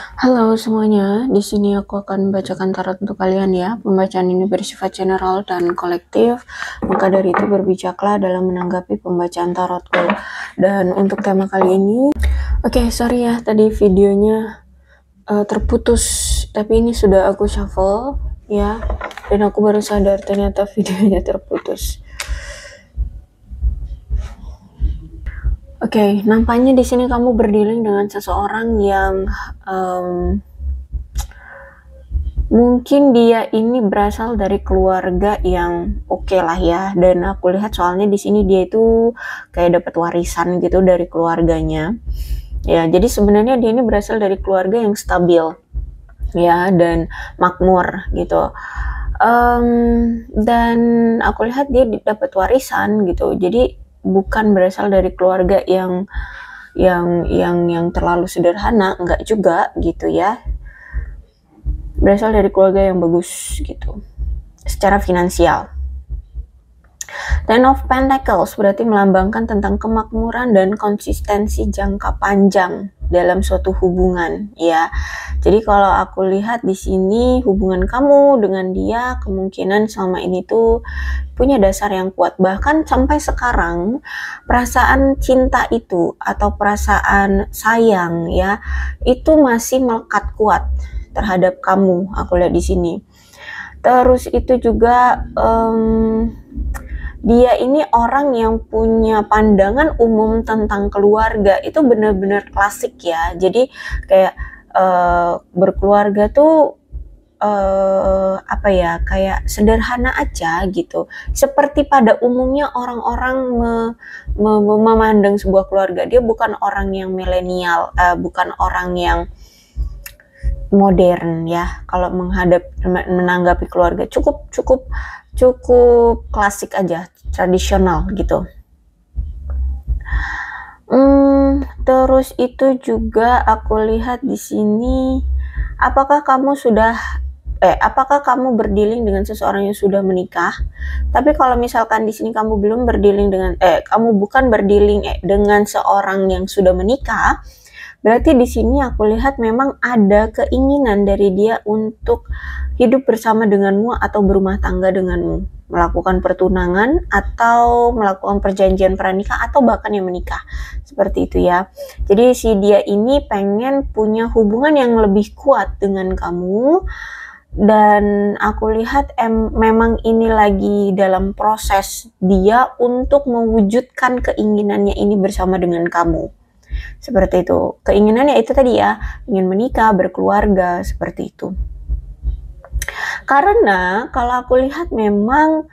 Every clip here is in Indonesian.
Halo semuanya, di sini aku akan membacakan tarot untuk kalian ya. Pembacaan ini bersifat general dan kolektif, maka dari itu berbijaklah dalam menanggapi pembacaan tarotku. Dan untuk tema kali ini, sorry ya tadi videonya terputus, tapi ini sudah aku shuffle ya, dan aku baru sadar ternyata videonya terputus. Nampaknya di sini kamu berdealing dengan seseorang yang mungkin dia ini berasal dari keluarga yang oke lah ya, dan aku lihat soalnya di sini dia itu kayak dapat warisan gitu dari keluarganya. Ya, jadi sebenarnya dia ini berasal dari keluarga yang stabil ya dan makmur gitu. Dan aku lihat dia dapat warisan gitu. Jadi bukan berasal dari keluarga yang terlalu sederhana, enggak juga gitu ya. Berasal dari keluarga yang bagus gitu secara finansial. Ten of Pentacles berarti melambangkan tentang kemakmuran dan konsistensi jangka panjang dalam suatu hubungan ya. Jadi kalau aku lihat di sini hubungan kamu dengan dia kemungkinan selama ini tuh punya dasar yang kuat, bahkan sampai sekarang perasaan cinta itu atau perasaan sayang ya itu masih melekat kuat terhadap kamu. Aku lihat di sini. Terus itu juga dia ini orang yang punya pandangan umum tentang keluarga itu benar-benar klasik ya. Jadi kayak berkeluarga tuh kayak sederhana aja gitu. Seperti pada umumnya orang-orang memandang sebuah keluarga. Dia bukan orang yang milenial, bukan orang yang modern ya. Kalau menanggapi keluarga cukup klasik aja, tradisional gitu. Terus itu juga aku lihat di sini, apakah kamu berdealing dengan seseorang yang sudah menikah? Tapi kalau misalkan di sini kamu belum berdealing dengan kamu bukan berdealing dengan seorang yang sudah menikah, berarti di sini aku lihat memang ada keinginan dari dia untuk hidup bersama denganmu atau berumah tangga denganmu, melakukan pertunangan atau melakukan perjanjian pranikah atau bahkan yang menikah. Seperti itu ya. Jadi si dia ini pengen punya hubungan yang lebih kuat dengan kamu, dan aku lihat memang ini lagi dalam proses dia untuk mewujudkan keinginannya ini bersama dengan kamu. Seperti itu. Keinginannya itu tadi ya, ingin menikah, berkeluarga, seperti itu. Karena kalau aku lihat memang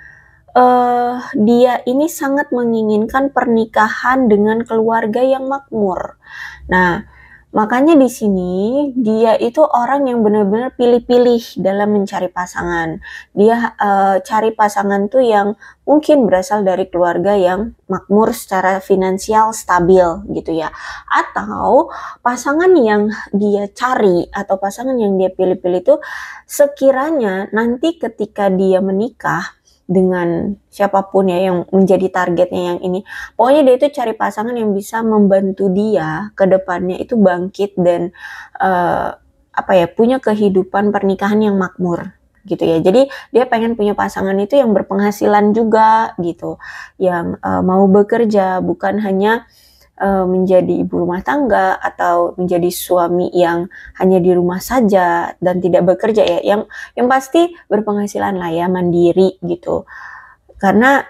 dia ini sangat menginginkan pernikahan dengan keluarga yang makmur. Nah, makanya di sini dia itu orang yang benar-benar pilih-pilih dalam mencari pasangan. Dia cari pasangan tuh yang mungkin berasal dari keluarga yang makmur secara finansial stabil gitu ya. Atau pasangan yang dia cari atau pasangan yang dia pilih-pilih itu sekiranya nanti ketika dia menikah dengan siapapun ya yang menjadi targetnya yang ini, pokoknya dia itu cari pasangan yang bisa membantu dia ke depannya itu bangkit dan punya kehidupan pernikahan yang makmur gitu ya. Jadi dia pengen punya pasangan itu yang berpenghasilan juga gitu, yang mau bekerja, bukan hanya menjadi ibu rumah tangga atau menjadi suami yang hanya di rumah saja dan tidak bekerja ya, yang pasti berpenghasilan lah ya, mandiri gitu. Karena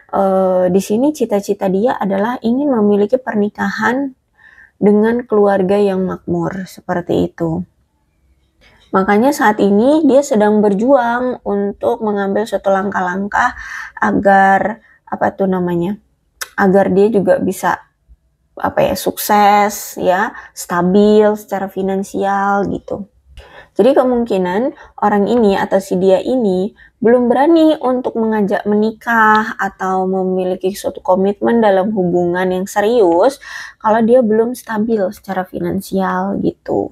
di sini cita-cita dia adalah ingin memiliki pernikahan dengan keluarga yang makmur seperti itu. Makanya saat ini dia sedang berjuang untuk mengambil suatu langkah-langkah agar agar dia juga bisa sukses ya, stabil secara finansial gitu. Jadi kemungkinan orang ini atau si dia ini belum berani untuk mengajak menikah atau memiliki suatu komitmen dalam hubungan yang serius kalau dia belum stabil secara finansial gitu.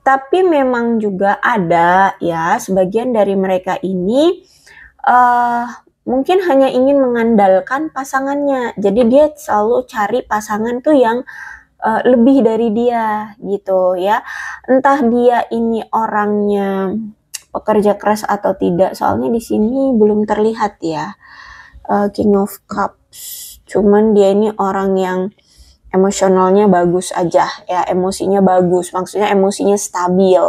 Tapi memang juga ada ya sebagian dari mereka ini mungkin hanya ingin mengandalkan pasangannya. Jadi dia selalu cari pasangan tuh yang lebih dari dia gitu ya. Entah dia ini orangnya pekerja keras atau tidak, soalnya di sini belum terlihat ya King of Cups. Cuman dia ini orang yang emosionalnya bagus aja ya, emosinya bagus, maksudnya emosinya stabil.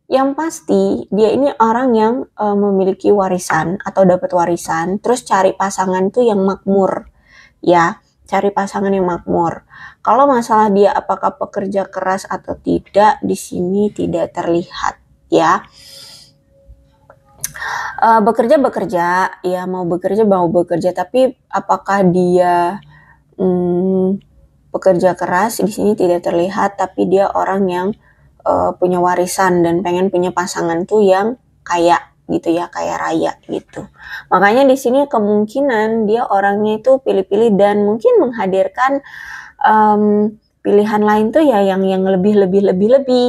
Yang pasti dia ini orang yang memiliki warisan atau dapat warisan, terus cari pasangan tuh yang makmur ya, cari pasangan yang makmur. Kalau masalah dia apakah pekerja keras atau tidak, di sini tidak terlihat ya. Bekerja ya, mau bekerja, tapi apakah dia pekerja keras, di sini tidak terlihat. Tapi dia orang yang punya warisan dan pengen punya pasangan tuh yang kaya gitu ya, kaya raya gitu. Makanya di sini kemungkinan dia orangnya itu pilih-pilih dan mungkin menghadirkan pilihan lain tuh ya yang lebih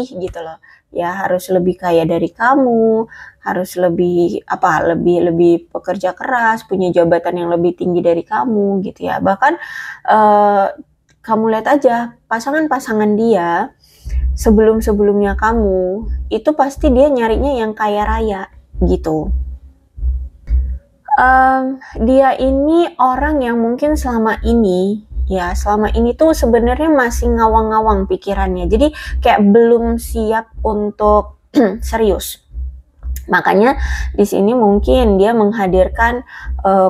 gitu loh. Ya harus lebih kaya dari kamu, harus lebih pekerja keras, punya jabatan yang lebih tinggi dari kamu gitu ya. Bahkan kamu lihat aja pasangan-pasangan dia sebelum-sebelumnya kamu, itu pasti dia nyarinya yang kaya raya gitu. Dia ini orang yang mungkin selama ini tuh sebenarnya masih ngawang-ngawang pikirannya. Jadi kayak belum siap untuk serius. Makanya di sini mungkin dia menghadirkan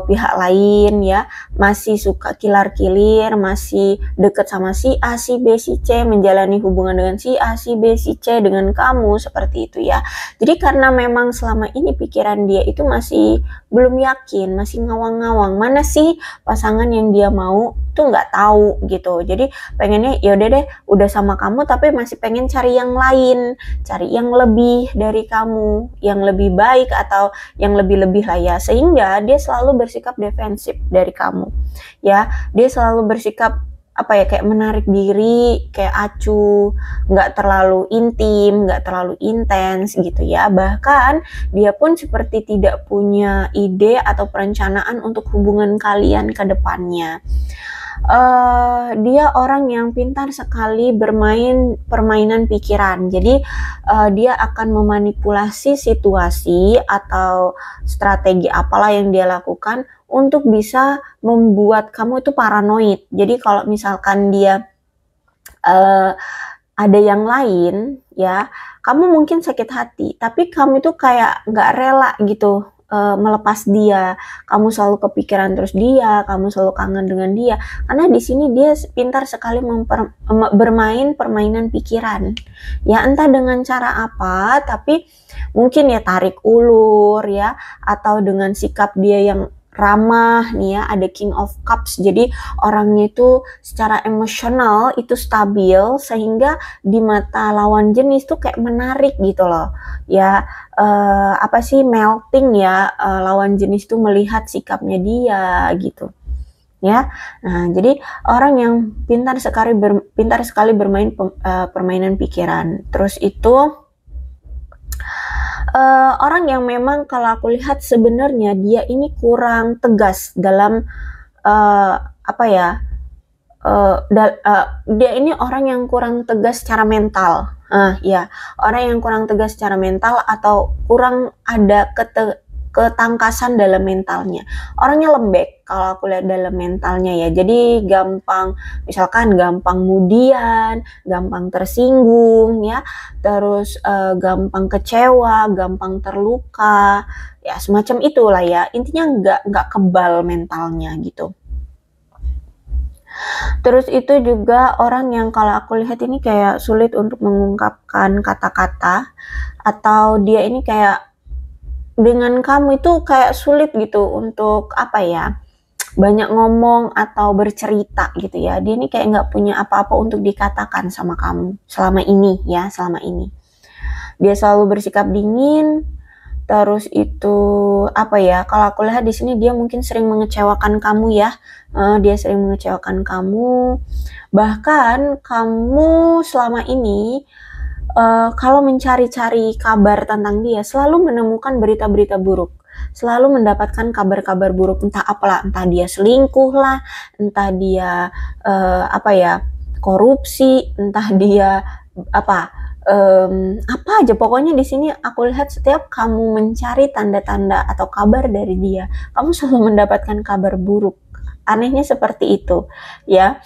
pihak lain ya, masih suka kilar-kilir, masih deket sama si A, si B, si C, menjalani hubungan dengan si A, si B, si C dengan kamu, seperti itu ya. Jadi karena memang selama ini pikiran dia itu masih belum yakin, masih ngawang-ngawang, mana sih pasangan yang dia mau tuh nggak tahu gitu. Jadi pengennya yaudah deh, udah sama kamu tapi masih pengen cari yang lain, cari yang lebih dari kamu, yang lebih baik atau yang lebih-lebih lah ya, sehingga dia selalu bersikap defensif dari kamu ya. Dia selalu bersikap kayak menarik diri, kayak acuh, nggak terlalu intim, nggak terlalu intens gitu ya. Bahkan dia pun seperti tidak punya ide atau perencanaan untuk hubungan kalian ke depannya. Dia orang yang pintar sekali bermain permainan pikiran. Jadi dia akan memanipulasi situasi atau strategi apalah yang dia lakukan untuk bisa membuat kamu itu paranoid. Jadi kalau misalkan dia ada yang lain ya, kamu mungkin sakit hati, tapi kamu itu kayak nggak rela gitu melepas dia. Kamu selalu kepikiran terus dia, kamu selalu kangen dengan dia, karena di sini dia pintar sekali bermain permainan pikiran ya, entah dengan cara apa, tapi mungkin ya tarik ulur ya, atau dengan sikap dia yang ramah nih ya, ada King of Cups. Jadi orangnya itu secara emosional itu stabil, sehingga di mata lawan jenis tuh kayak menarik gitu loh ya, melting ya, lawan jenis tuh melihat sikapnya dia gitu ya. Nah, jadi orang yang pintar sekali bermain permainan pikiran. Terus itu orang yang memang kalau aku lihat sebenarnya dia ini kurang tegas dalam dia ini orang yang kurang tegas secara mental. Orang yang kurang tegas secara mental atau kurang ada ketangkasan dalam mentalnya. Orangnya lembek kalau aku lihat dalam mentalnya ya. Jadi gampang mudian, gampang tersinggung ya, terus gampang kecewa, gampang terluka, ya semacam itulah ya. Intinya nggak kebal mentalnya gitu. Terus itu juga orang yang kalau aku lihat ini kayak sulit untuk mengungkapkan kata-kata, atau dia ini kayak dengan kamu itu kayak sulit gitu untuk banyak ngomong atau bercerita gitu ya. Dia ini kayak nggak punya apa-apa untuk dikatakan sama kamu selama ini. Dia selalu bersikap dingin. Terus itu kalau aku lihat di sini dia mungkin sering mengecewakan kamu ya. Dia sering mengecewakan kamu. Bahkan kamu selama ini kalau mencari-cari kabar tentang dia selalu menemukan berita-berita buruk. selalu mendapatkan kabar-kabar buruk, entah apalah, entah dia selingkuh lah, entah dia korupsi, entah dia apa aja, pokoknya di sini aku lihat setiap kamu mencari tanda-tanda atau kabar dari dia, kamu selalu mendapatkan kabar buruk. Anehnya seperti itu, ya.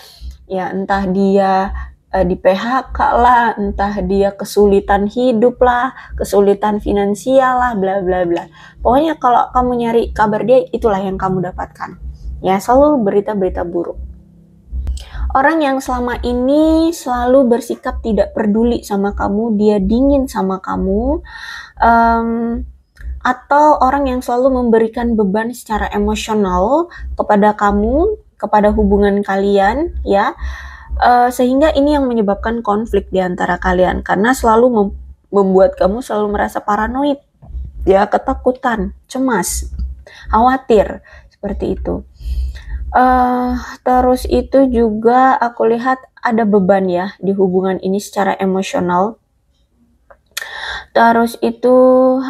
Ya, entah dia di PHK lah, entah dia kesulitan hidup lah, kesulitan finansial lah, bla bla bla. Pokoknya kalau kamu nyari kabar dia, itulah yang kamu dapatkan. Ya, selalu berita-berita buruk. Orang yang selama ini selalu bersikap tidak peduli sama kamu, dia dingin sama kamu, atau orang yang selalu memberikan beban secara emosional kepada kamu, kepada hubungan kalian, ya, sehingga ini yang menyebabkan konflik di antara kalian, karena selalu membuat kamu selalu merasa paranoid, ya, ketakutan, cemas, khawatir, seperti itu. Terus itu juga aku lihat ada beban ya di hubungan ini secara emosional. Terus itu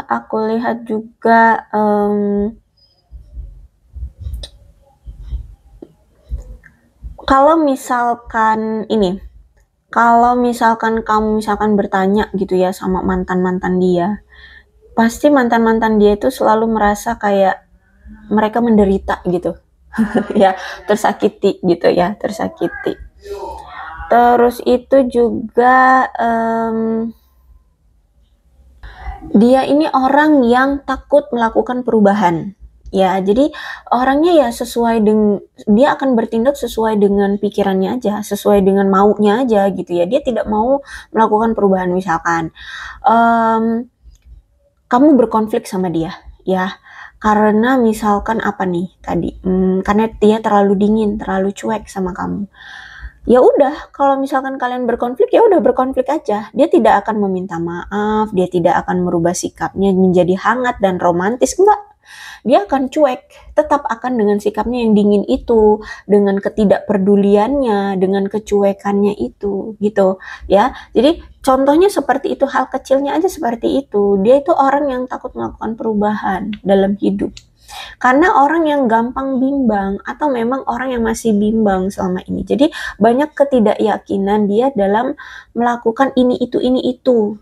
aku lihat juga kalau misalkan kamu bertanya gitu ya sama mantan-mantan dia, pasti mantan-mantan dia itu selalu merasa kayak mereka menderita gitu. Ya, tersakiti gitu ya, tersakiti. Terus itu juga dia ini orang yang takut melakukan perubahan. Ya, jadi orangnya ya dia akan bertindak sesuai dengan pikirannya aja, sesuai dengan maunya aja gitu ya. Dia tidak mau melakukan perubahan. Misalkan kamu berkonflik sama dia, ya. Karena misalkan karena dia terlalu dingin, terlalu cuek sama kamu. Ya udah, kalau misalkan kalian berkonflik, ya udah berkonflik aja. Dia tidak akan meminta maaf, dia tidak akan merubah sikapnya menjadi hangat dan romantis, enggak. Dia akan cuek, tetap akan dengan sikapnya yang dingin itu, dengan ketidakpeduliannya, dengan kecuekannya itu, gitu ya. Jadi contohnya seperti itu, hal kecilnya aja seperti itu. Dia itu orang yang takut melakukan perubahan dalam hidup. Karena orang yang gampang bimbang atau memang orang yang masih bimbang selama ini. Jadi banyak ketidakyakinan dia dalam melakukan ini itu.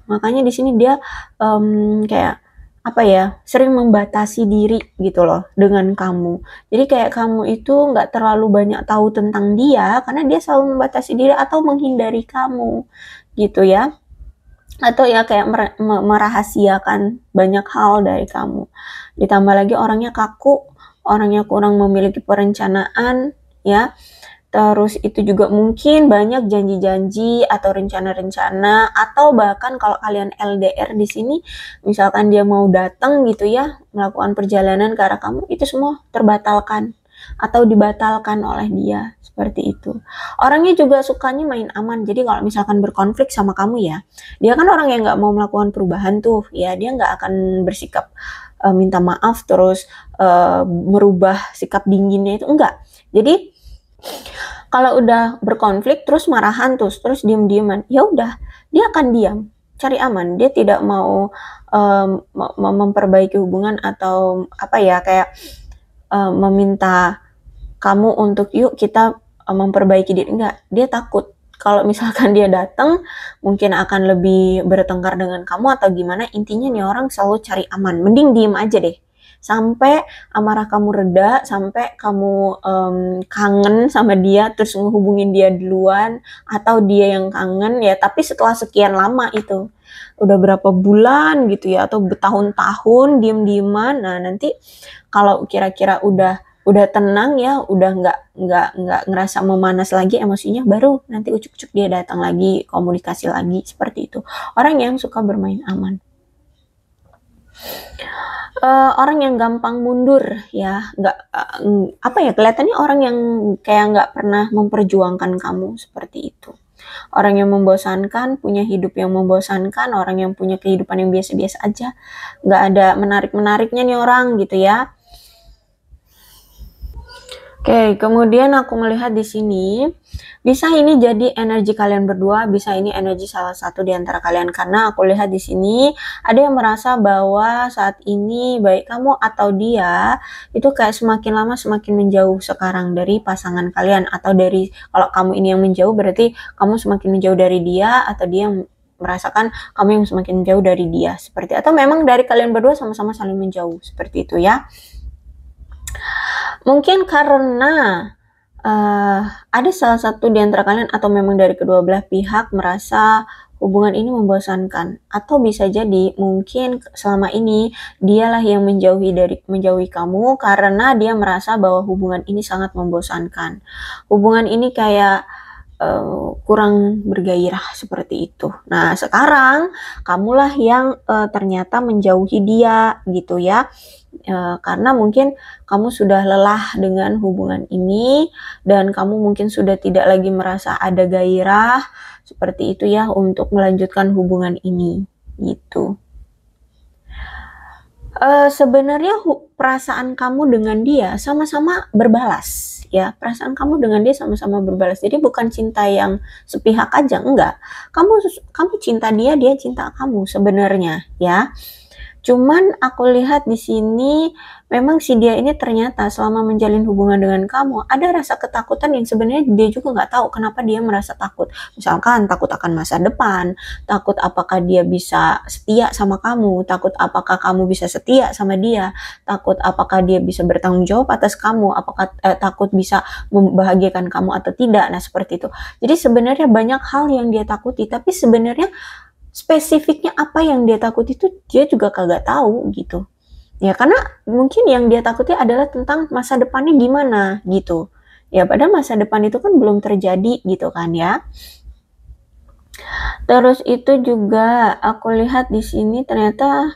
Makanya di sini dia sering membatasi diri gitu loh dengan kamu. Jadi kayak kamu itu nggak terlalu banyak tahu tentang dia karena dia selalu membatasi diri atau menghindari kamu gitu ya. Atau ya kayak merahasiakan banyak hal dari kamu. Ditambah lagi orangnya kaku, orangnya kurang memiliki perencanaan, ya. Terus itu juga mungkin banyak janji-janji atau rencana-rencana, atau bahkan kalau kalian LDR di sini, misalkan dia mau datang gitu ya, melakukan perjalanan ke arah kamu, itu semua terbatalkan atau dibatalkan oleh dia, seperti itu. Orangnya juga sukanya main aman, jadi kalau misalkan berkonflik sama kamu ya, dia kan orang yang nggak mau melakukan perubahan tuh, ya dia nggak akan bersikap minta maaf terus merubah sikap dinginnya itu, enggak. Jadi kalau udah berkonflik terus marahan terus diem-dieman, ya udah dia akan diam, cari aman. Dia tidak mau memperbaiki hubungan atau meminta kamu untuk yuk kita memperbaiki diri, enggak. Dia takut kalau misalkan dia datang mungkin akan lebih bertengkar dengan kamu atau gimana. Intinya nih orang selalu cari aman, mending diem aja deh sampai amarah kamu reda, sampai kamu kangen sama dia terus ngehubungin dia duluan, atau dia yang kangen ya, tapi setelah sekian lama itu udah berapa bulan gitu ya, atau bertahun-tahun diem-dieman. Nah nanti kalau kira-kira udah tenang ya, udah nggak ngerasa memanas lagi emosinya, baru nanti ucuk-ucuk dia datang lagi, komunikasi lagi, seperti itu. Orang yang suka bermain aman. Orang yang gampang mundur ya, kelihatannya orang yang kayak nggak pernah memperjuangkan kamu, seperti itu. Orang yang membosankan, punya hidup yang membosankan, orang yang punya kehidupan yang biasa-biasa aja, nggak ada menarik-menariknya nih orang gitu ya. Oke, kemudian aku melihat di sini, bisa ini jadi energi kalian berdua, bisa ini energi salah satu di antara kalian, karena aku lihat di sini ada yang merasa bahwa saat ini baik kamu atau dia itu kayak semakin lama semakin menjauh sekarang dari pasangan kalian, atau dari, kalau kamu ini yang menjauh berarti kamu semakin menjauh dari dia, atau dia merasakan kamu yang semakin menjauh dari dia, seperti, atau memang dari kalian berdua sama-sama saling menjauh, seperti itu ya. Mungkin karena ada salah satu di antara kalian atau memang dari kedua belah pihak merasa hubungan ini membosankan, atau bisa jadi mungkin selama ini dialah yang menjauhi kamu karena dia merasa bahwa hubungan ini sangat membosankan. Hubungan ini kayak kurang bergairah, seperti itu. Nah, sekarang kamulah yang ternyata menjauhi dia gitu ya. Karena mungkin kamu sudah lelah dengan hubungan ini dan kamu mungkin sudah tidak lagi merasa ada gairah seperti itu ya untuk melanjutkan hubungan ini gitu. Sebenarnya perasaan kamu dengan dia sama-sama berbalas ya, perasaan kamu dengan dia sama-sama berbalas. Jadi bukan cinta yang sepihak aja, enggak. Kamu cinta dia, dia cinta kamu sebenarnya ya. Cuman aku lihat di sini memang si dia ini ternyata selama menjalin hubungan dengan kamu ada rasa ketakutan yang sebenarnya dia juga nggak tahu kenapa dia merasa takut. Misalkan takut akan masa depan, takut apakah dia bisa setia sama kamu, takut apakah kamu bisa setia sama dia, takut apakah dia bisa bertanggung jawab atas kamu, apakah takut bisa membahagiakan kamu atau tidak. Nah, seperti itu. Jadi sebenarnya banyak hal yang dia takuti, tapi sebenarnya spesifiknya apa yang dia takuti itu dia juga kagak tahu gitu. Ya karena mungkin yang dia takuti adalah tentang masa depannya gimana gitu. Ya padahal masa depan itu kan belum terjadi gitu kan ya. Terus itu juga aku lihat di sini ternyata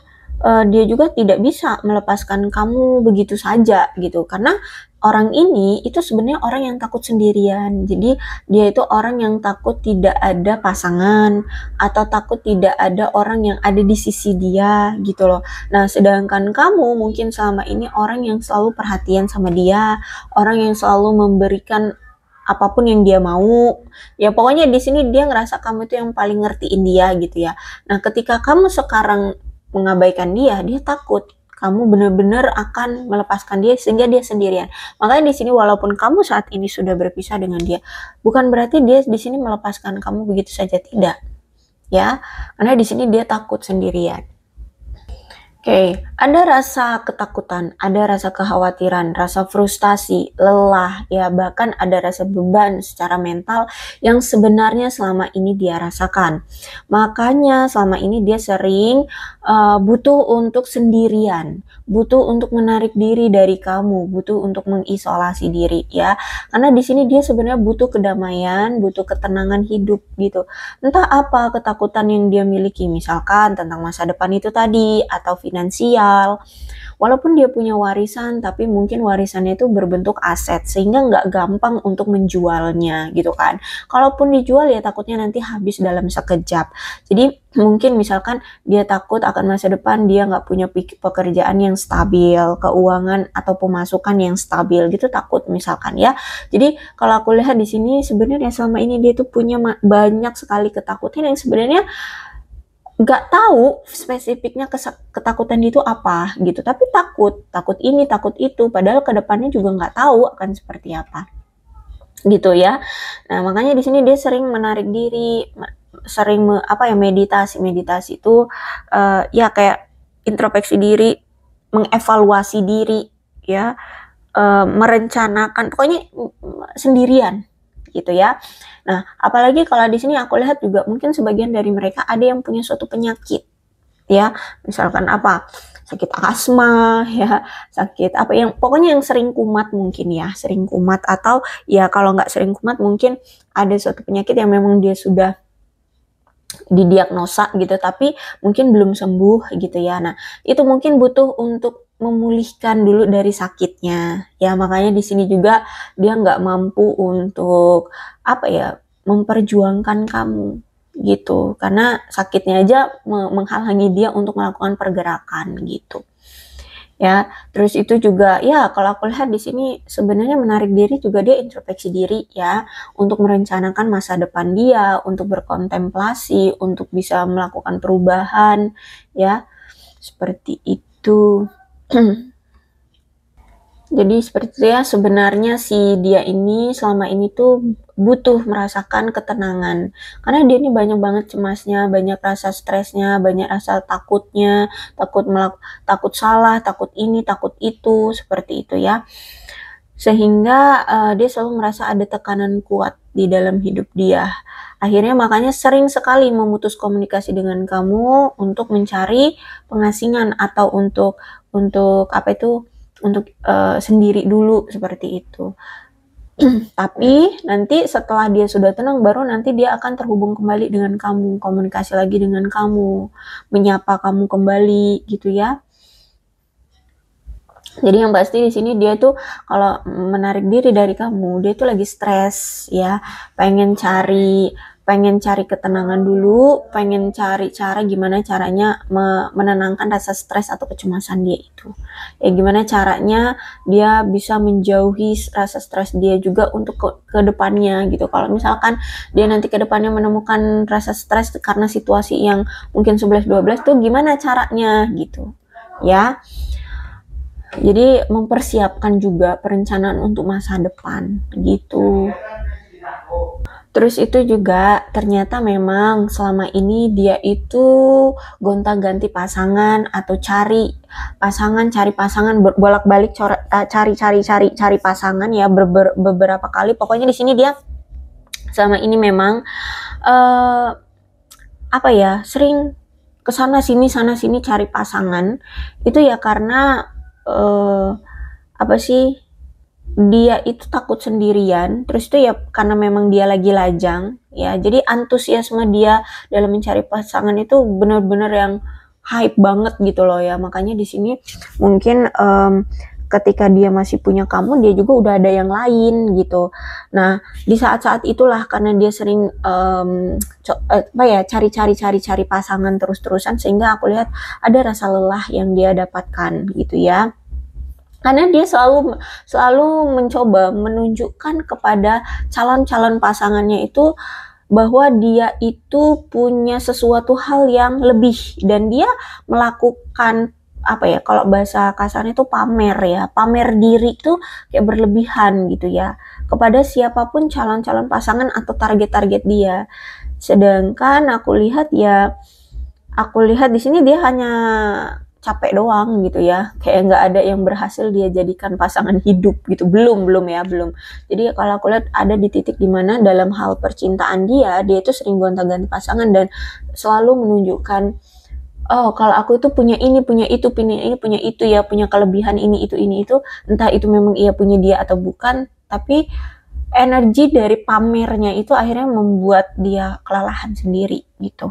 dia juga tidak bisa melepaskan kamu begitu saja gitu, karena orang ini itu sebenarnya orang yang takut sendirian. Jadi dia itu orang yang takut tidak ada pasangan atau takut tidak ada orang yang ada di sisi dia gitu loh. Nah, sedangkan kamu mungkin selama ini orang yang selalu perhatian sama dia, orang yang selalu memberikan apapun yang dia mau. Ya pokoknya di sini dia ngerasa kamu itu yang paling ngertiin dia gitu ya. Nah, ketika kamu sekarang mengabaikan dia, dia takut kamu benar-benar akan melepaskan dia sehingga dia sendirian. Makanya di sini walaupun kamu saat ini sudah berpisah dengan dia, bukan berarti dia di sini melepaskan kamu begitu saja, tidak. Ya, karena di sini dia takut sendirian. Oke, ada rasa ketakutan, ada rasa kekhawatiran, rasa frustasi, lelah, ya bahkan ada rasa beban secara mental yang sebenarnya selama ini dia rasakan. Makanya selama ini dia sering butuh untuk sendirian, butuh untuk menarik diri dari kamu, butuh untuk mengisolasi diri ya. Karena di sini dia sebenarnya butuh kedamaian, butuh ketenangan hidup gitu. Entah apa ketakutan yang dia miliki, misalkan tentang masa depan itu tadi, atau finansial. Walaupun dia punya warisan, tapi mungkin warisannya itu berbentuk aset, sehingga nggak gampang untuk menjualnya gitu kan. Kalaupun dijual ya takutnya nanti habis dalam sekejap. Jadi mungkin misalkan dia takut akan masa depan, dia nggak punya pekerjaan yang stabil, keuangan atau pemasukan yang stabil gitu, takut misalkan ya. Jadi kalau aku lihat di sini sebenarnya selama ini dia tuh punya banyak sekali ketakutan yang sebenarnya nggak tahu spesifiknya ketakutan itu apa gitu, tapi takut ini takut itu, padahal kedepannya juga nggak tahu akan seperti apa gitu ya. Nah makanya di sini dia sering menarik diri, sering meditasi itu ya kayak introspeksi diri, mengevaluasi diri ya, merencanakan, pokoknya sendirian gitu ya. Nah, apalagi kalau di sini aku lihat juga mungkin sebagian dari mereka ada yang punya suatu penyakit ya, misalkan apa, sakit asma ya, sakit apa yang pokoknya yang sering kumat mungkin ya, sering kumat, atau ya kalau nggak sering kumat mungkin ada suatu penyakit yang memang dia sudah didiagnosa gitu tapi mungkin belum sembuh gitu ya. Nah, itu mungkin butuh untuk memulihkan dulu dari sakitnya ya, makanya di sini juga dia nggak mampu untuk apa ya, memperjuangkan kamu gitu, karena sakitnya aja menghalangi dia untuk melakukan pergerakan gitu ya. Terus itu juga ya kalau aku lihat di sini sebenarnya menarik diri juga dia introspeksi diri ya, untuk merencanakan masa depan dia, untuk berkontemplasi, untuk bisa melakukan perubahan ya, seperti itu. Jadi seperti itu ya, sebenarnya si dia ini selama ini tuh butuh merasakan ketenangan. Karena dia ini banyak banget cemasnya, banyak rasa stresnya, banyak rasa takutnya, takut salah, takut ini, takut itu, seperti itu ya. Sehingga dia selalu merasa ada tekanan kuat di dalam hidup dia. Akhirnya makanya sering sekali memutus komunikasi dengan kamu untuk mencari pengasingan atau untuk apa itu, untuk sendiri dulu seperti itu. Tapi nanti setelah dia sudah tenang baru nanti dia akan terhubung kembali dengan kamu, komunikasi lagi dengan kamu, menyapa kamu kembali gitu ya. Jadi yang pasti di sini dia tuh kalau menarik diri dari kamu, dia tuh lagi stres ya, pengen cari ketenangan dulu, pengen cari cara gimana caranya menenangkan rasa stres atau kecemasan dia itu. Ya gimana caranya dia bisa menjauhi rasa stres dia juga untuk ke depannya gitu. Kalau misalkan dia nanti ke depannya menemukan rasa stres karena situasi yang mungkin 11-12 tuh gimana caranya gitu. Ya. Jadi mempersiapkan juga perencanaan untuk masa depan gitu. Terus itu juga ternyata memang selama ini dia itu gonta-ganti pasangan atau cari pasangan bolak-balik cari pasangan ya beberapa kali. Pokoknya di sini dia selama ini memang apa ya, sering kesana sini cari pasangan. Itu ya karena apa sih, dia itu takut sendirian, terus itu ya karena memang dia lagi lajang ya, jadi antusiasme dia dalam mencari pasangan itu benar-benar yang hype banget gitu loh ya. Makanya di sini mungkin ketika dia masih punya kamu, dia juga udah ada yang lain gitu. Nah di saat-saat itulah karena dia sering cari pasangan terus-terusan, sehingga aku lihat ada rasa lelah yang dia dapatkan gitu ya. Karena dia selalu mencoba menunjukkan kepada calon-calon pasangannya itu bahwa dia itu punya sesuatu hal yang lebih, dan dia melakukan apa ya, kalau bahasa kasarnya itu pamer ya, pamer diri itu kayak berlebihan gitu ya kepada siapapun calon-calon pasangan atau target-target dia. Sedangkan aku lihat di sini dia hanya capek doang gitu ya, kayak nggak ada yang berhasil dia jadikan pasangan hidup gitu, belum. Jadi kalau aku lihat ada di titik dimana dalam hal percintaan dia itu sering gonta-ganti pasangan dan selalu menunjukkan, oh kalau aku itu punya ini, punya itu ya, punya kelebihan ini itu, entah itu memang ia punya dia atau bukan, tapi energi dari pamernya itu akhirnya membuat dia kelelahan sendiri gitu.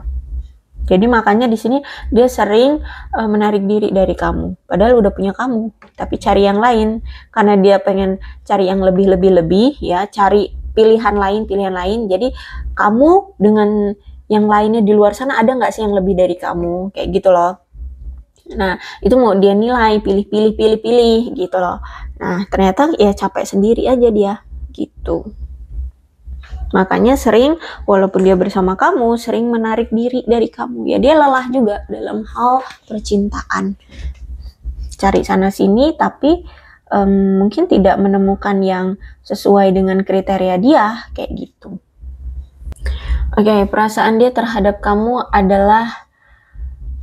Jadi makanya di sini dia sering menarik diri dari kamu, padahal udah punya kamu, tapi cari yang lain karena dia pengen cari yang lebih ya, cari pilihan lain. Jadi kamu dengan yang lainnya di luar sana, ada nggak sih yang lebih dari kamu, kayak gitu loh. Nah itu mau dia nilai, pilih gitu loh. Nah ternyata ya capek sendiri aja dia gitu. Makanya sering walaupun dia bersama kamu, sering menarik diri dari kamu ya, dia lelah juga dalam hal percintaan, cari sana sini tapi mungkin tidak menemukan yang sesuai dengan kriteria dia, kayak gitu. Oke, perasaan dia terhadap kamu adalah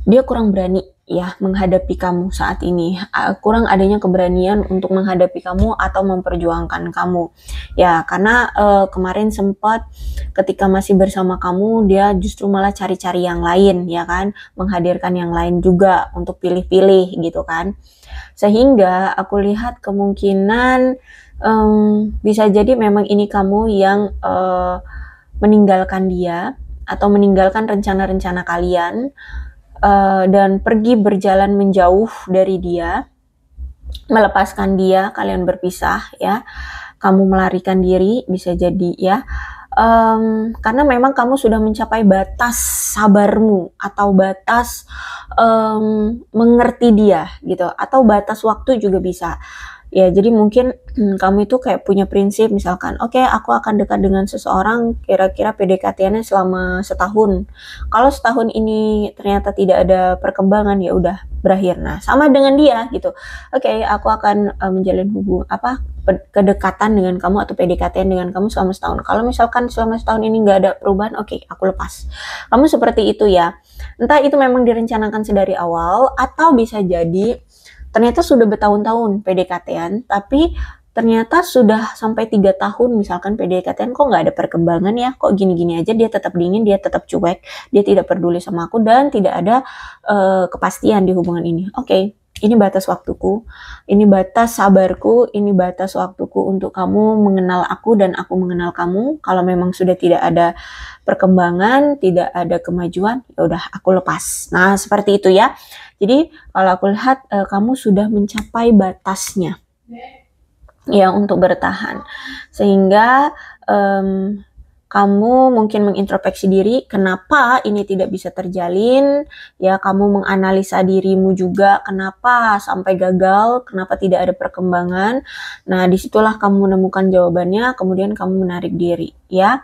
dia kurang berani ya menghadapi kamu saat ini, kurang adanya keberanian untuk menghadapi kamu atau memperjuangkan kamu ya, karena kemarin sempat ketika masih bersama kamu dia justru malah cari-cari yang lain ya kan, menghadirkan yang lain juga untuk pilih-pilih gitu kan, sehingga aku lihat kemungkinan bisa jadi memang ini kamu yang meninggalkan dia atau meninggalkan rencana-rencana kalian dan pergi berjalan menjauh dari dia, melepaskan dia, kalian berpisah ya, kamu melarikan diri bisa jadi ya, Karena memang kamu sudah mencapai batas sabarmu atau batas mengerti dia gitu, atau batas waktu juga bisa. Ya, jadi mungkin kamu itu kayak punya prinsip misalkan, oke, aku akan dekat dengan seseorang kira-kira PDKT-nya selama setahun. Kalau setahun ini ternyata tidak ada perkembangan, ya udah berakhir. Nah, sama dengan dia gitu. Oke, aku akan menjalin kedekatan dengan kamu atau PDKT dengan kamu selama setahun. Kalau misalkan selama setahun ini nggak ada perubahan, oke, aku lepas. Kamu seperti itu ya. Entah itu memang direncanakan sedari awal, atau bisa jadi ternyata sudah bertahun-tahun PDKT-an, tapi ternyata sudah sampai 3 tahun misalkan PDKT-an, kok nggak ada perkembangan ya, kok gini-gini aja, dia tetap dingin, dia tetap cuek, dia tidak peduli sama aku, dan tidak ada kepastian di hubungan ini. Oke, ini batas waktuku, ini batas sabarku, ini batas waktuku untuk kamu mengenal aku dan aku mengenal kamu. Kalau memang sudah tidak ada perkembangan, tidak ada kemajuan, ya udah aku lepas. Nah, seperti itu ya. Jadi kalau aku lihat kamu sudah mencapai batasnya ya untuk bertahan, sehingga kamu mungkin mengintrospeksi diri kenapa ini tidak bisa terjalin ya, kamu menganalisa dirimu juga kenapa sampai gagal, kenapa tidak ada perkembangan. Nah, disitulah kamu menemukan jawabannya, kemudian kamu menarik diri ya.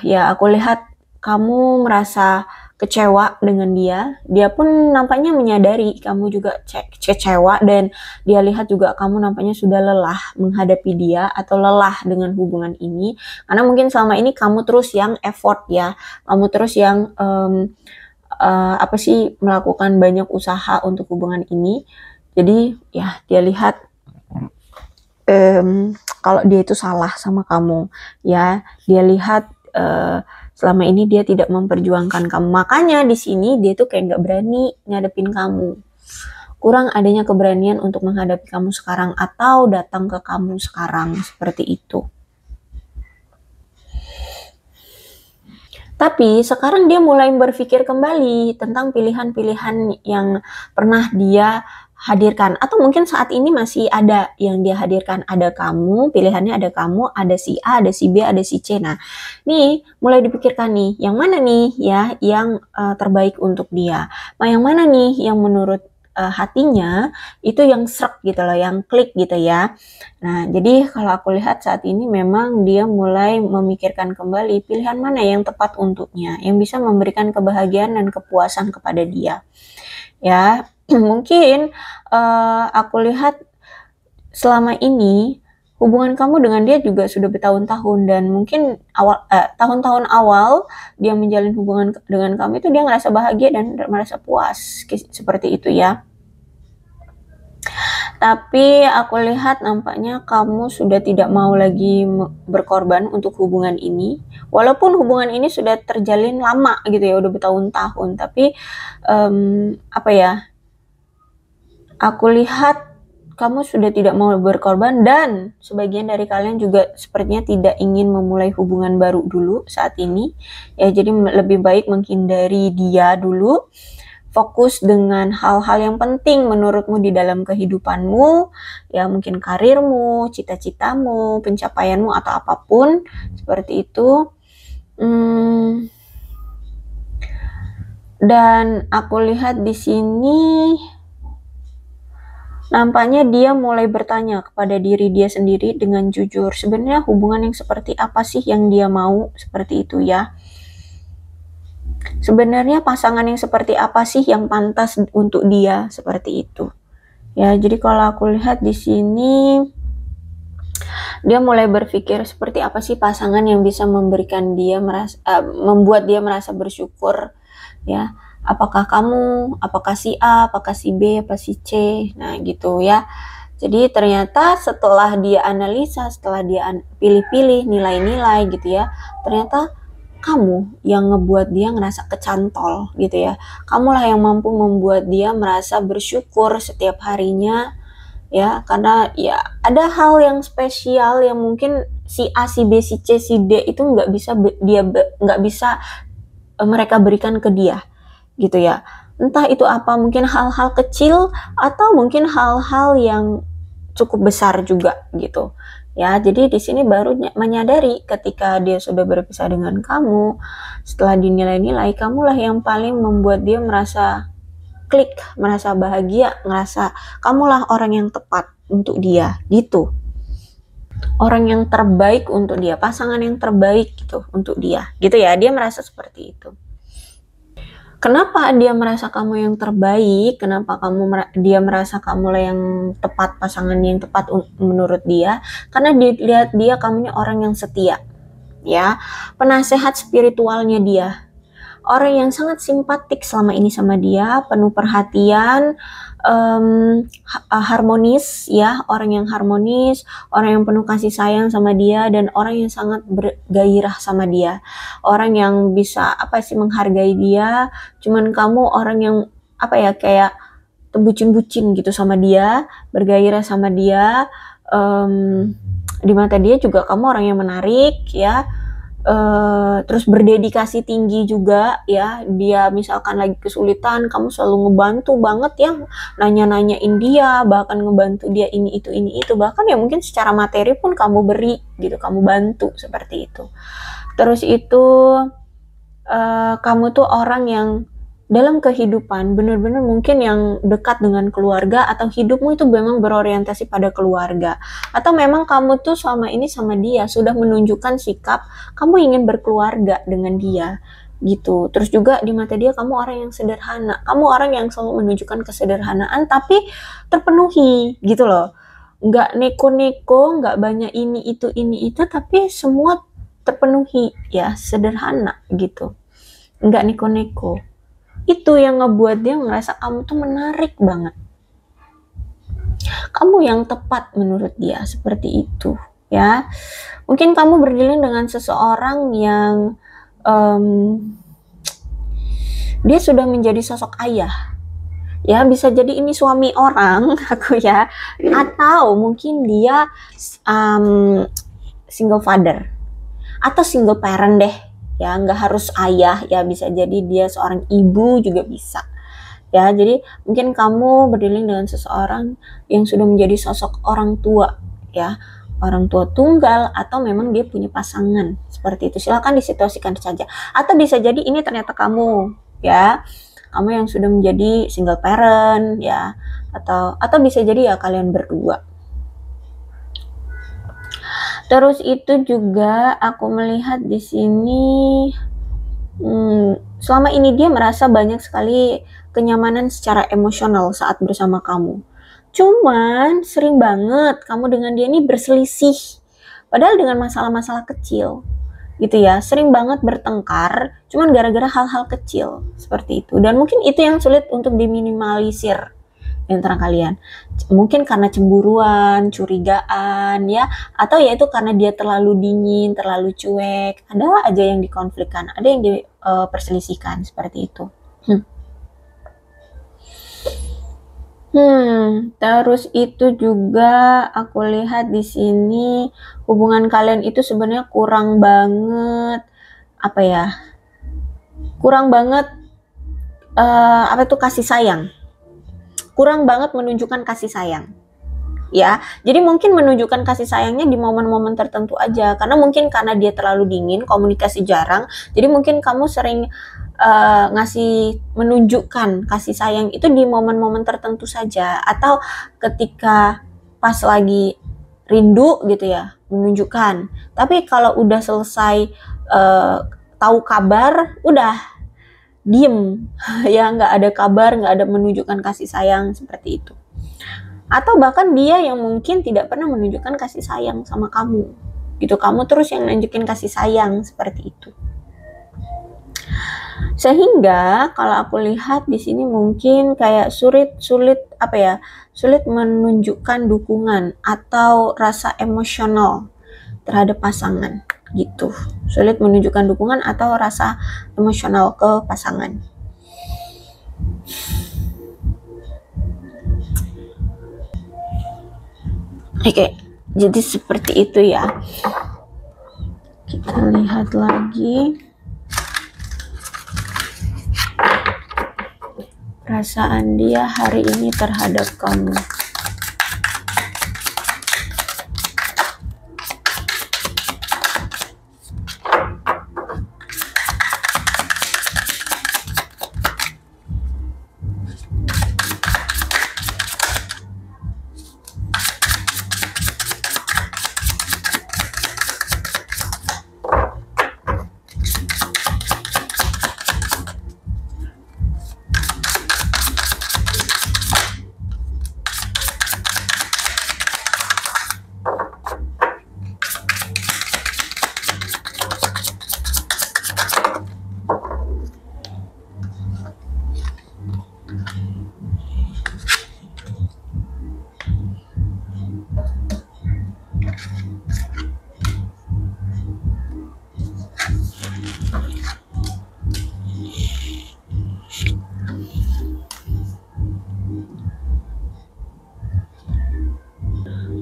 Ya, aku lihat kamu merasa kecewa dengan dia pun nampaknya menyadari kamu juga kecewa, dan dia lihat juga kamu nampaknya sudah lelah menghadapi dia atau lelah dengan hubungan ini, karena mungkin selama ini kamu terus yang effort ya, kamu terus yang melakukan banyak usaha untuk hubungan ini. Jadi ya dia lihat kalau dia itu salah sama kamu ya, dia lihat selama ini dia tidak memperjuangkan kamu, makanya di sini dia tuh kayak nggak berani ngadepin kamu, kurang adanya keberanian untuk menghadapi kamu sekarang atau datang ke kamu sekarang, seperti itu. Tapi sekarang dia mulai berpikir kembali tentang pilihan-pilihan yang pernah dia hadirkan, atau mungkin saat ini masih ada yang dia hadirkan. Ada kamu, pilihannya ada kamu, ada si A, ada si B, ada si C. Nah, nih mulai dipikirkan nih, yang mana nih ya yang terbaik untuk dia. Nah, yang mana nih yang menurut hatinya itu yang srek gitu loh, yang klik gitu ya. Nah, jadi kalau aku lihat saat ini memang dia mulai memikirkan kembali pilihan mana yang tepat untuknya, yang bisa memberikan kebahagiaan dan kepuasan kepada dia. Ya, mungkin aku lihat selama ini hubungan kamu dengan dia juga sudah bertahun-tahun, dan mungkin tahun-tahun awal dia menjalin hubungan dengan kamu itu dia ngerasa bahagia dan merasa puas, seperti itu ya. Tapi aku lihat nampaknya kamu sudah tidak mau lagi berkorban untuk hubungan ini. Walaupun hubungan ini sudah terjalin lama gitu ya, udah bertahun-tahun. Tapi aku lihat kamu sudah tidak mau berkorban, dan sebagian dari kalian juga sepertinya tidak ingin memulai hubungan baru dulu saat ini. Ya, jadi lebih baik menghindari dia dulu. Fokus dengan hal-hal yang penting menurutmu di dalam kehidupanmu, ya mungkin karirmu, cita-citamu, pencapaianmu, atau apapun seperti itu. Dan aku lihat di sini nampaknya dia mulai bertanya kepada diri dia sendiri dengan jujur, sebenarnya hubungan yang seperti apa sih yang dia mau, seperti itu ya. Sebenarnya pasangan yang seperti apa sih yang pantas untuk dia, seperti itu. Ya, jadi kalau aku lihat di sini dia mulai berpikir seperti apa sih pasangan yang bisa memberikan dia membuat dia merasa bersyukur ya. Apakah kamu, apakah si A, apakah si B, apa si C. Nah, gitu ya. Jadi ternyata setelah dia analisa, setelah dia pilih-pilih nilai-nilai gitu ya, ternyata kamu yang ngebuat dia ngerasa kecantol gitu ya. Kamulah yang mampu membuat dia merasa bersyukur setiap harinya ya, karena ya ada hal yang spesial yang mungkin si A, si B, si C, si D itu nggak bisa mereka berikan ke dia gitu ya. Entah itu apa, mungkin hal-hal kecil atau mungkin hal-hal yang cukup besar juga gitu. Ya, jadi di sini baru menyadari ketika dia sudah berpisah dengan kamu, setelah dinilai-nilai, kamulah yang paling membuat dia merasa klik, merasa bahagia, ngerasa kamulah orang yang tepat untuk dia, gitu. Orang yang terbaik untuk dia, pasangan yang terbaik gitu untuk dia, gitu ya. Dia merasa seperti itu. Kenapa dia merasa kamu yang terbaik? Kenapa dia merasa kamulah yang tepat, pasangan yang tepat menurut dia? Karena dilihat dia kamunya orang yang setia, ya, penasehat spiritualnya dia, orang yang sangat simpatik selama ini sama dia, penuh perhatian, harmonis, ya, orang yang harmonis, orang yang penuh kasih sayang sama dia, dan orang yang sangat bergairah sama dia, orang yang bisa menghargai dia. Cuman kamu orang yang kayak bucin-bucin gitu sama dia, bergairah sama dia, di mata dia juga kamu orang yang menarik, ya. Terus berdedikasi tinggi juga, ya. Dia misalkan lagi kesulitan, kamu selalu ngebantu banget ya, nanya-nanyain dia, bahkan ngebantu dia ini itu, bahkan ya mungkin secara materi pun kamu beri gitu, kamu bantu seperti itu. Terus itu kamu tuh orang yang dalam kehidupan benar-benar mungkin yang dekat dengan keluarga, atau hidupmu itu memang berorientasi pada keluarga, atau memang kamu tuh selama ini sama dia sudah menunjukkan sikap kamu ingin berkeluarga dengan dia gitu. Terus juga di mata dia kamu orang yang sederhana, kamu orang yang selalu menunjukkan kesederhanaan tapi terpenuhi gitu loh, nggak neko-neko, nggak banyak ini itu, tapi semua terpenuhi, ya, sederhana gitu, nggak neko-neko. Itu yang ngebuat dia ngerasa kamu tuh menarik banget, kamu yang tepat menurut dia, seperti itu, ya. Mungkin kamu berdialog dengan seseorang yang dia sudah menjadi sosok ayah, ya, bisa jadi ini suami orang aku, ya, atau mungkin dia single father atau single parent deh, ya, nggak harus ayah, ya, bisa jadi dia seorang ibu juga bisa, ya. Jadi mungkin kamu berdialog dengan seseorang yang sudah menjadi sosok orang tua, ya, orang tua tunggal, atau memang dia punya pasangan, seperti itu. Silakan disituasikan saja. Atau bisa jadi ini ternyata kamu, ya, kamu yang sudah menjadi single parent, ya, atau bisa jadi ya kalian berdua. Terus itu juga aku melihat di sini selama ini dia merasa banyak sekali kenyamanan secara emosional saat bersama kamu. Cuman sering banget kamu dengan dia ini berselisih, padahal dengan masalah-masalah kecil gitu, ya. Sering banget bertengkar cuman gara-gara hal-hal kecil seperti itu, dan mungkin itu yang sulit untuk diminimalisir di antara kalian. Mungkin karena cemburuan, curigaan, ya, atau ya itu karena dia terlalu dingin, terlalu cuek. Ada aja yang dikonflikkan, ada yang diperselisihkan, seperti itu. Terus itu juga aku lihat di sini hubungan kalian itu sebenarnya kurang banget, kurang banget kasih sayang. Kurang banget menunjukkan kasih sayang, ya. Jadi mungkin menunjukkan kasih sayangnya di momen-momen tertentu aja, karena dia terlalu dingin, komunikasi jarang, jadi mungkin kamu sering menunjukkan kasih sayang itu di momen-momen tertentu saja, atau ketika pas lagi rindu gitu, ya, menunjukkan. Tapi kalau udah selesai tahu kabar, udah diem ya, nggak ada kabar, nggak ada menunjukkan kasih sayang, seperti itu. Atau bahkan dia yang mungkin tidak pernah menunjukkan kasih sayang sama kamu gitu, kamu terus yang nunjukin kasih sayang, seperti itu. Sehingga kalau aku lihat di sini mungkin kayak sulit menunjukkan dukungan atau rasa emosional terhadap pasangan gitu. Sulit menunjukkan dukungan atau rasa emosional ke pasangan. Oke, jadi seperti itu, ya. Kita lihat lagi perasaan dia hari ini terhadap kamu.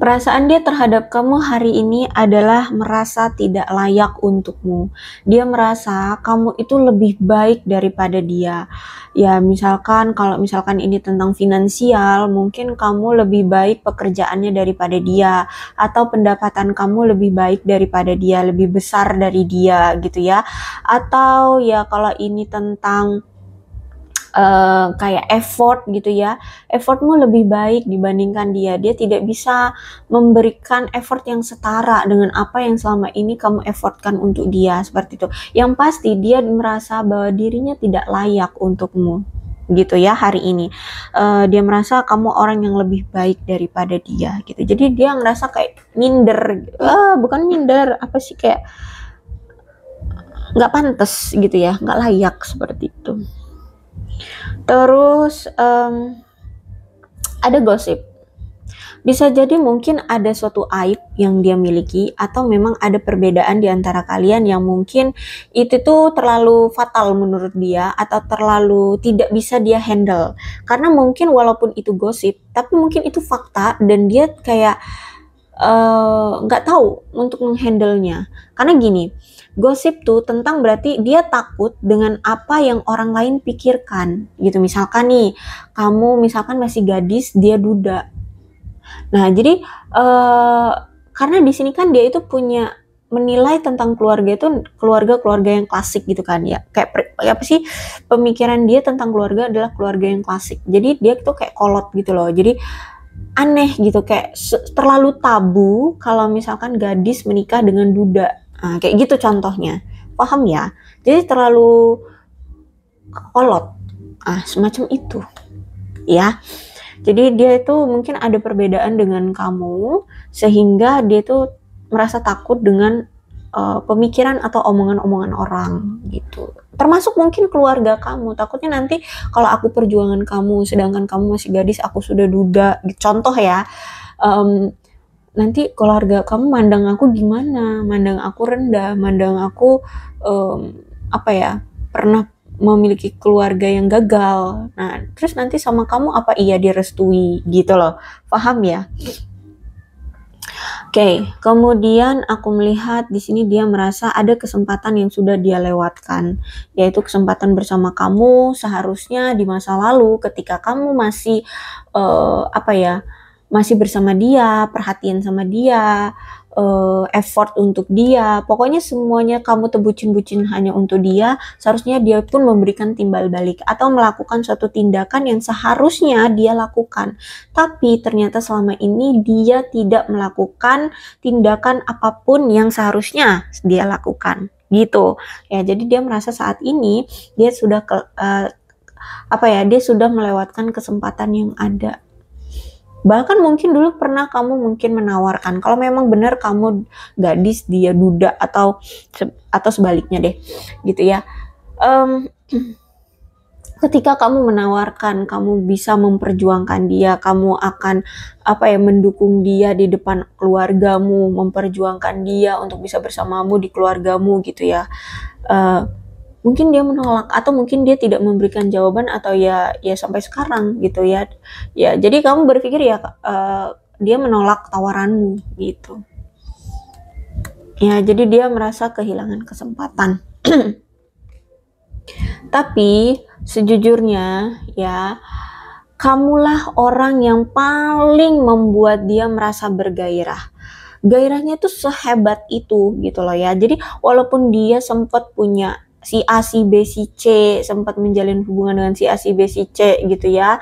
Perasaan dia terhadap kamu hari ini adalah merasa tidak layak untukmu. Dia merasa kamu itu lebih baik daripada dia. Ya, misalkan kalau misalkan ini tentang finansial, mungkin kamu lebih baik pekerjaannya daripada dia, atau pendapatan kamu lebih baik daripada dia, lebih besar dari dia gitu ya. Atau ya kalau ini tentang kayak effort gitu ya, effortmu lebih baik dibandingkan dia. Dia tidak bisa memberikan effort yang setara dengan apa yang selama ini kamu effortkan untuk dia, seperti itu. Yang pasti dia merasa bahwa dirinya tidak layak untukmu gitu ya hari ini. Dia merasa kamu orang yang lebih baik daripada dia gitu. Jadi dia ngerasa kayak minder, bukan minder, apa sih, kayak nggak pantas gitu ya, nggak layak seperti itu. Terus ada gosip. Bisa jadi mungkin ada suatu aib yang dia miliki, atau memang ada perbedaan di antara kalian yang mungkin itu tuh terlalu fatal menurut dia, atau terlalu tidak bisa dia handle. Karena mungkin walaupun itu gosip, tapi mungkin itu fakta dan dia kayak nggak tahu untuk menghandle-nya. Karena gini, gosip tuh tentang berarti dia takut dengan apa yang orang lain pikirkan gitu. Misalkan nih, kamu misalkan masih gadis, dia duda. Nah, jadi karena di sini kan dia itu punya menilai tentang keluarga itu keluarga-keluarga yang klasik gitu kan ya. Kayak apa sih, pemikiran dia tentang keluarga adalah keluarga yang klasik. Jadi dia tuh kayak kolot gitu loh. Jadi aneh gitu, kayak terlalu tabu kalau misalkan gadis menikah dengan duda. Nah, kayak gitu contohnya. Paham ya? Jadi terlalu kolot. Semacam itu. Ya. Jadi dia itu mungkin ada perbedaan dengan kamu, sehingga dia itu merasa takut dengan pemikiran atau omongan-omongan orang gitu. Termasuk mungkin keluarga kamu, takutnya nanti kalau aku perjuangan kamu sedangkan kamu masih gadis, aku sudah duda gitu. Contoh ya, nanti keluarga kamu mandang aku gimana, mandang aku rendah, mandang aku apa ya, pernah memiliki keluarga yang gagal. Nah, terus nanti sama kamu apa iya direstui gitu loh. Paham ya? Oke, kemudian aku melihat di sini dia merasa ada kesempatan yang sudah dia lewatkan, yaitu kesempatan bersama kamu seharusnya di masa lalu ketika kamu masih apa ya, masih bersama dia, perhatian sama dia, effort untuk dia, pokoknya semuanya kamu tuh bucin-bucin hanya untuk dia, seharusnya dia pun memberikan timbal balik atau melakukan suatu tindakan yang seharusnya dia lakukan. Tapi ternyata selama ini dia tidak melakukan tindakan apapun yang seharusnya dia lakukan. Gitu. Ya, jadi dia merasa saat ini dia sudah dia sudah melewatkan kesempatan yang ada. Bahkan mungkin dulu pernah kamu mungkin menawarkan, kalau memang benar kamu gadis dia duda, atau sebaliknya deh gitu ya. Ketika kamu menawarkan, kamu bisa memperjuangkan dia, kamu akan mendukung dia di depan keluargamu, memperjuangkan dia untuk bisa bersamamu di keluargamu gitu ya. Mungkin dia menolak, atau mungkin dia tidak memberikan jawaban, atau ya sampai sekarang gitu ya. Ya, jadi kamu berpikir ya dia menolak tawaranmu gitu. Ya, jadi dia merasa kehilangan kesempatan. Tapi sejujurnya ya, kamulah orang yang paling membuat dia merasa bergairah. Gairahnya tuh sehebat itu gitu loh ya. Jadi walaupun dia sempat punya si A, si B, si C, sempat menjalin hubungan dengan si A, si B, si C gitu ya,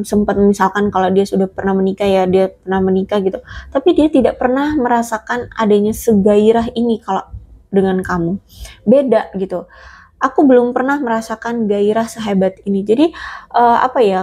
sempat misalkan kalau dia sudah pernah menikah ya, dia pernah menikah gitu, tapi dia tidak pernah merasakan adanya segairah ini kalau dengan kamu. Beda gitu. Aku belum pernah merasakan gairah sehebat ini. Jadi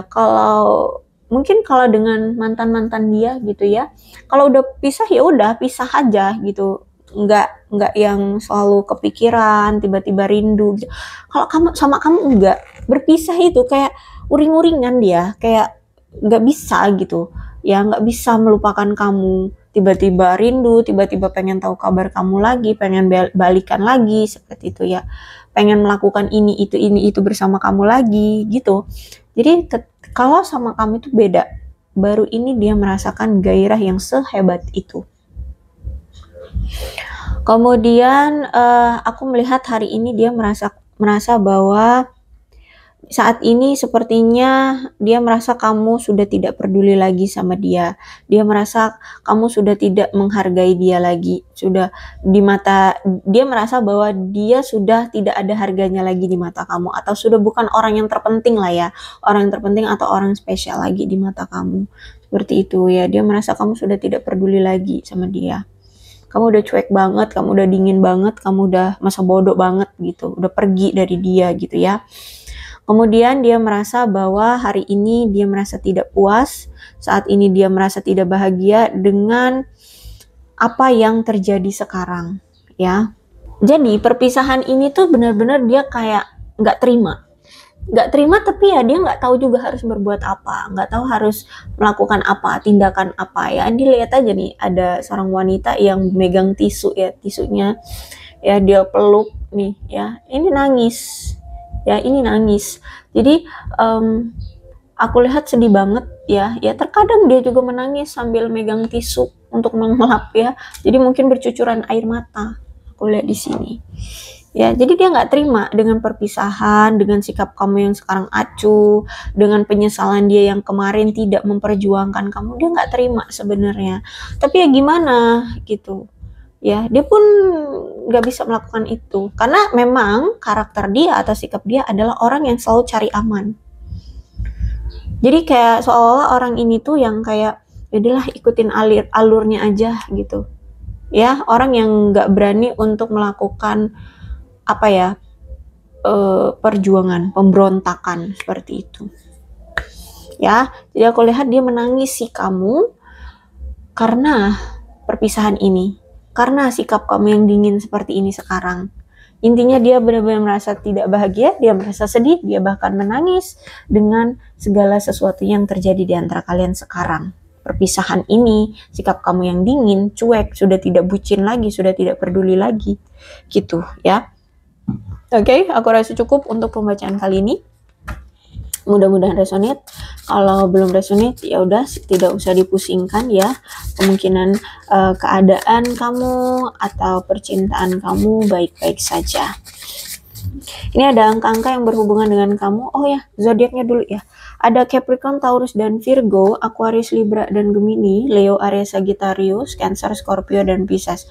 kalau mungkin kalau dengan mantan-mantan dia gitu ya, kalau udah pisah ya udah pisah aja gitu, nggak yang selalu kepikiran, tiba-tiba rindu gitu. Kalau kamu sama kamu enggak, berpisah itu kayak uring-uringan, dia kayak nggak bisa gitu ya, nggak bisa melupakan kamu, tiba-tiba rindu, tiba-tiba pengen tahu kabar kamu lagi, pengen balikan lagi seperti itu ya, pengen melakukan ini itu bersama kamu lagi gitu. Jadi kalau sama kamu itu baru ini dia merasakan gairah yang sehebat itu. Kemudian aku melihat hari ini dia merasa bahwa saat ini sepertinya dia merasa kamu sudah tidak peduli lagi sama dia. Dia merasa kamu sudah tidak menghargai dia lagi. Dia merasa bahwa dia sudah tidak ada harganya lagi di mata kamu, atau sudah bukan orang yang terpenting lah ya. Orang yang terpenting atau orang spesial lagi di mata kamu. Seperti itu ya. Dia merasa kamu sudah tidak peduli lagi sama dia. Kamu udah cuek banget, kamu udah dingin banget, kamu udah masa bodoh banget gitu. Udah pergi dari dia gitu ya. Kemudian dia merasa bahwa hari ini dia merasa tidak puas, saat ini dia merasa tidak bahagia dengan apa yang terjadi sekarang, ya. Jadi perpisahan ini tuh benar-benar dia kayak nggak terima, tapi ya dia nggak tahu juga harus berbuat apa, nggak tahu harus melakukan apa, tindakan apa ya. Dilihat aja nih, ada seorang wanita yang megang tisu ya, tisunya ya dia peluk nih ya, ini nangis. Jadi aku lihat sedih banget ya. Terkadang dia juga menangis sambil megang tisu untuk mengelap ya. Jadi mungkin bercucuran air mata. Aku lihat di sini. Ya, jadi dia nggak terima dengan perpisahan, dengan sikap kamu yang sekarang acuh, dengan penyesalan dia yang kemarin tidak memperjuangkan kamu. Dia nggak terima sebenarnya. Tapi ya gimana gitu. Ya, dia pun nggak bisa melakukan itu karena memang karakter dia atau sikap dia adalah orang yang selalu cari aman. Jadi kayak seolah-olah orang ini tuh yang kayak jadilah ikutin alurnya aja gitu ya, orang yang nggak berani untuk melakukan perjuangan, pemberontakan seperti itu ya. Jadi aku lihat dia menangis sih kamu karena perpisahan ini, karena sikap kamu yang dingin seperti ini sekarang. Intinya dia benar-benar merasa tidak bahagia, dia merasa sedih, dia bahkan menangis dengan segala sesuatu yang terjadi di antara kalian sekarang. Perpisahan ini, sikap kamu yang dingin, cuek, sudah tidak bucin lagi, sudah tidak peduli lagi. Gitu ya. Oke, aku rasa cukup untuk pembacaan kali ini. Mudah-mudahan resonate. Kalau belum resonate ya udah, tidak usah dipusingkan ya. Kemungkinan keadaan kamu atau percintaan kamu baik-baik saja. Ini ada angka-angka yang berhubungan dengan kamu. Oh ya, zodiaknya dulu ya. Ada Capricorn, Taurus dan Virgo, Aquarius, Libra dan Gemini, Leo, Aries, Sagittarius, Cancer, Scorpio dan Pisces.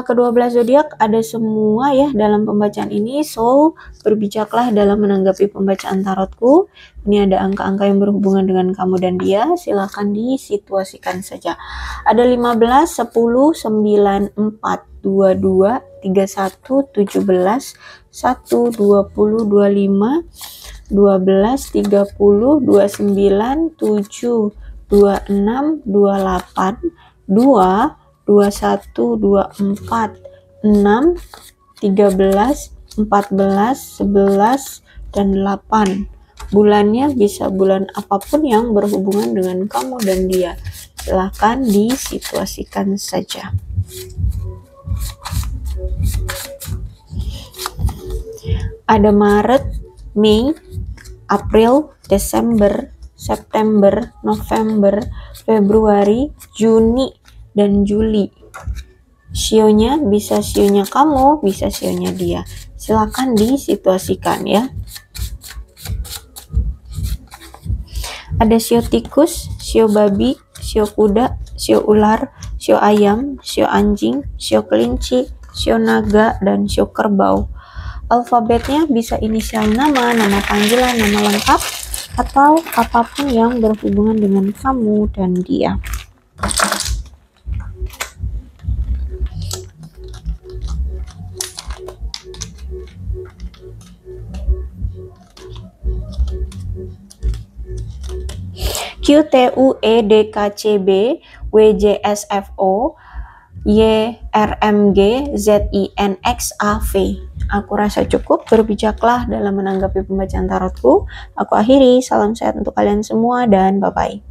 Kedua belas zodiak ada semua ya dalam pembacaan ini, so berbijaklah dalam menanggapi pembacaan tarotku. Ini ada angka-angka yang berhubungan dengan kamu dan dia, silahkan disituasikan saja. Ada 15, 10, 9, 4, 22, 31, 17, 1, 20, 25, 12, 30, 29, 7, 26, 28, 2, 21, 24, 6, 13, 14, 11, dan 8. Bulannya bisa bulan apapun yang berhubungan dengan kamu dan dia. Silahkan disituasikan saja. Ada Maret, Mei, April, Desember, September, November, Februari, Juni, dan Juli. Sionya bisa sionya kamu, bisa sionya dia. Silakan disituasikan ya. Ada sio tikus, sio babi, sio kuda, sio ular, sio ayam, sio anjing, sio kelinci, sio naga, dan sio kerbau. Alfabetnya bisa inisial nama, nama panggilan, nama lengkap, atau apapun yang berhubungan dengan kamu dan dia. Q, T, U, E, D, K, C, B, W, J, S, F, O, Y, R, M, G, Z, I, N, X, A, V. Aku rasa cukup, berbijaklah dalam menanggapi pembacaan tarotku. Aku akhiri, salam sehat untuk kalian semua dan bye-bye.